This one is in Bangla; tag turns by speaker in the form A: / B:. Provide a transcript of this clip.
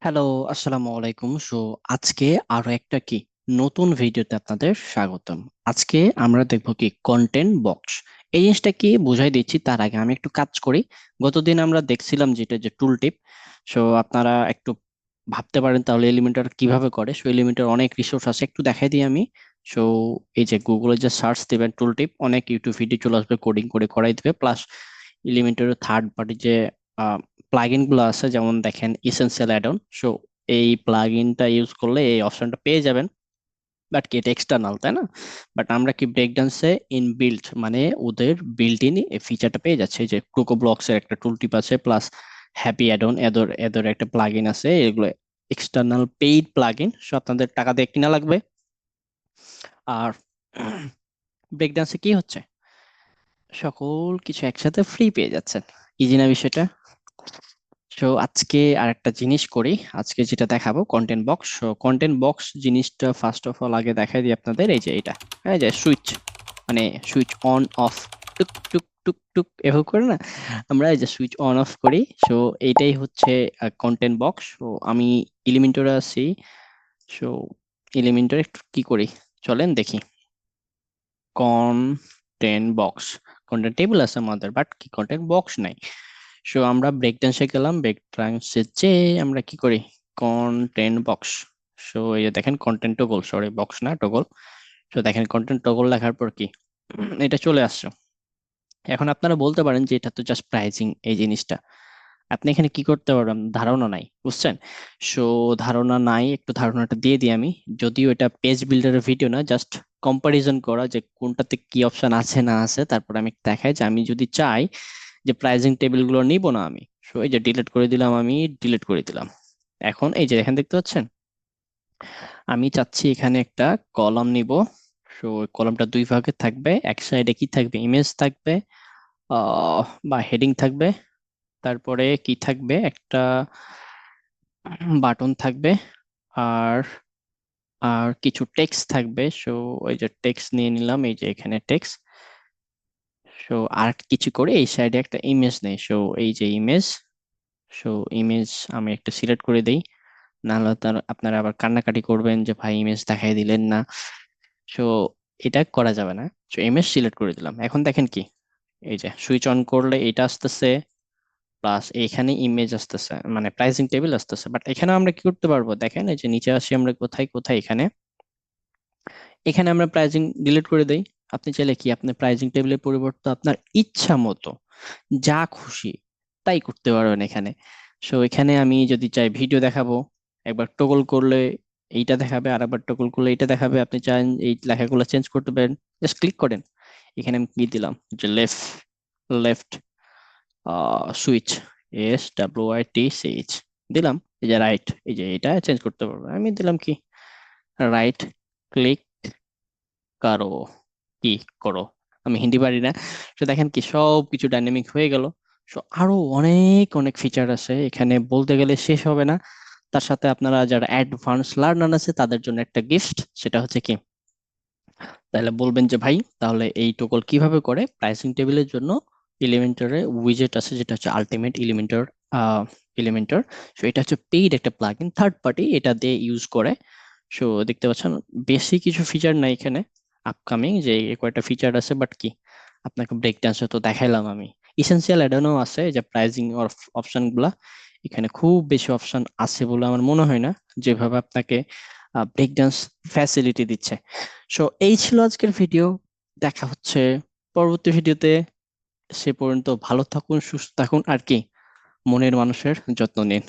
A: হ্যালো, আসসালামু আলাইকুম। আজকে আরো একটা নতুন ভিডিওতে আপনাদের স্বাগতম। আজকে আমরা দেখব কন্টেন্ট বক্স। এই জিনিসটা কি বুঝাই দিচ্ছি, তার আগে আমি একটু কাজ করি। গতদিন আমরা দেখছিলাম যেটা যে টুল টিপ। আপনারা একটু ভাবতে পারেন তাহলে এলিমেন্টর কিভাবে করে। এলিমেন্টর অনেক রিসোর্স আছে, একটু দেখাই দিই আমি। সো এই যে গুগলে যে সার্চ দিবেন টুল টিপ, অনেক ইউটিউব ভিডিও চলে আসবে, কোডিং করে করাই দিবে। প্লাস এলিমেন্টরের থার্ড পার্টি যে প্লাগইন গুলো আছে, যেমন দেখেন ইসেনশিয়াল অ্যাড অন। এই প্লাগইনটা ইউজ করলে এই অপশনটা পেয়ে যাবেন। বাট এটা এক্সটার্নাল, তাই না? বাট আমরা ব্রেকডান্সে ইনবিল্ট, মানে ওদের বিল্ট ইন এই ফিচারটা পেয়ে যাচ্ছে। এই যে কোকো ব্লকস এর একটা টুল টিপ আছে, প্লাস হ্যাপি অ্যাড অন এদের এদের একটা প্লাগইন আছে। এগুলো এক্সটার্নাল পেইড প্লাগইন, আপনাদের টাকা দিয়ে কিনা লাগবে। আর ব্রেকডান্সে কি হচ্ছে, সকল কিছু একসাথে ফ্রি পেয়ে যাচ্ছেন। ইজি না বিষয়টা? আজকে আর একটা জিনিস করি। আজকে যেটা দেখাবো কন্টেন্ট বক্স। কন্টেন্ট বক্স জিনিসটা ফার্স্ট অফ অল আগে দেখাই দিই আপনাদের। এই যে এটা, এই যে সুইচ, মানে সুইচ অন অফ, টুক টুক টুক টুক এভাবে করে না, আমরা এই যে সুইচ অন অফ করি। এইটাই হচ্ছে কন্টেন্ট বক্স। আমি এলিমেন্টরে আছি। সো এলিমেন্টরে একটু কি করি, চলেন দেখি। কন্টেন্ট বক্স, কন্টেন্ট টেবিল আছে আমাদের, বাট কি কন্টেন্ট বক্স নাই। আমরা ব্রেক ডান্সে গেলাম, ব্রেক ডান্সে যে আমরা কি করি, কন্টেন্ট বক্স। এই যে দেখেন কন্টেন্ট টগল, সরি বক্স না টগল। দেখেন কন্টেন্ট টগল লেখার পর এটা চলে আসছে। এখন আপনারা বলতে পারেন যে এটা তো জাস্ট প্রাইজিং এই জিনিসটা। আপনি এখানে কি করতে পারবেন, ধারণা নাই, বুঝছেন? সো ধারণা নাই, একটু ধারণাটা দিয়ে দিই আমি। যদিও এটা পেজ বিল্ডারের ভিডিও না, জাস্ট কম্পারিজন করা যে কোনটাতে কি অপশন আছে না আছে। তারপর আমি দেখাই যে আমি যদি চাই যে প্রাইজিং টেবিল গুলো নিব না আমি, এই যে ডিলিট করে দিলাম, আমি ডিলিট করে দিলাম। এখন এই যে এখানে দেখতে পাচ্ছেন, আমি চাচ্ছি এখানে একটা কলাম নিব। কলামটা দুই ভাগে থাকবে, এক সাইডে কি থাকবে, ইমেজ থাকবে, বা হেডিং থাকবে। তারপরে কি থাকবে, একটা বাটন থাকবে, আর আর কিছু টেক্সট থাকবে। ওই যে টেক্সট নিয়ে নিলাম, এই যে এখানে টেক্সট। আর কিছু করে এই সাইডে একটা ইমেজ নেই। এই যে ইমেজ। সো ইমেজ আমি একটা সিলেক্ট করে দেই, নাহলে তার আপনারা আবার কান্নাকাটি করবেন যে ভাই ইমেজ দেখাই দিলেন না। সো এটা করা যাবে না। ইমেজ সিলেক্ট করে দিলাম। এখন দেখেন কি, এই যে সুইচ অন করলে এটা আসতেছে, প্লাস এখানে ইমেজ আসতেছে, মানে প্রাইসিং টেবিল আসতেছে। বাট এখানে আমরা কি করতে পারবো, দেখেন এই যে নিচে আসি আমরা, কোথায় কোথায়, এখানে এখানে আমরা প্রাইসিং ডিলিট করে দেই। আপনি চাইলে কি আপনি প্রাইসিং টেবিলের পরিবর্তে আপনার ইচ্ছা মতো যা খুশি তাই করতে পারবেন এখানে। এখানে আমি যদি চাই ভিডিও দেখাবো, একবার টগল করলে এইটা দেখাবে, আর একবার টগল করলে এটা দেখাবে। আপনি চান এই লেখাগুলো চেঞ্জ করতে পারেন, জাস্ট ক্লিক করেন। এখানে আমি কি দিলাম, যে লেফট, লেফট সুইচ, SWITCH দিলাম। এই যে রাইট, এই যে এটা চেঞ্জ করতে পারবো। আমি দিলাম কি, রাইট ক্লিক কারো, কি করো, আমি হিন্দি পারি না। দেখেন কি সব কিছু ডাইনামিক হয়ে গেল। আরো অনেক অনেক ফিচার আছে এখানে, বলতে গেলে শেষ হবে না। তার সাথে আপনারা যারা অ্যাডভান্স লার্নার আছে তাদের জন্য একটা গিফট, সেটা হচ্ছে কি, তাহলে বলবেন যে ভাই তাহলে এই টোকল কিভাবে করে। প্রাইসিং টেবিলের জন্য এলিমেন্টরে উইজেট আছে, যেটা হচ্ছে আলটিমেট এলিমেন্টর এলিমেন্টর। এটা হচ্ছে পেইড একটা প্লাগইন, থার্ড পার্টি, এটা দিয়ে ইউজ করে। দেখতে পাচ্ছেন বেশি কিছু ফিচার নাই এখানে, আপকামিং যে কয়েকটা ফিচার আছে। বাট কি আপনাকে ব্রেক ডান্সে তো দেখাইলাম আমি। ইসেনশিয়াল অ্যাডনও আছে, যে প্রাইজিং অপশন গুলা। এখানে খুব বেশি অপশন আছে বলে আমার মনে হয় না, যেভাবে আপনাকে ব্রেক ডান্স ফ্যাসিলিটি দিচ্ছে। এই ছিল আজকের ভিডিও। দেখা হচ্ছে পরবর্তী ভিডিওতে। সে পর্যন্ত ভালো থাকুন, সুস্থ থাকুন, আর কি মনের মানুষের যত্ন নিন।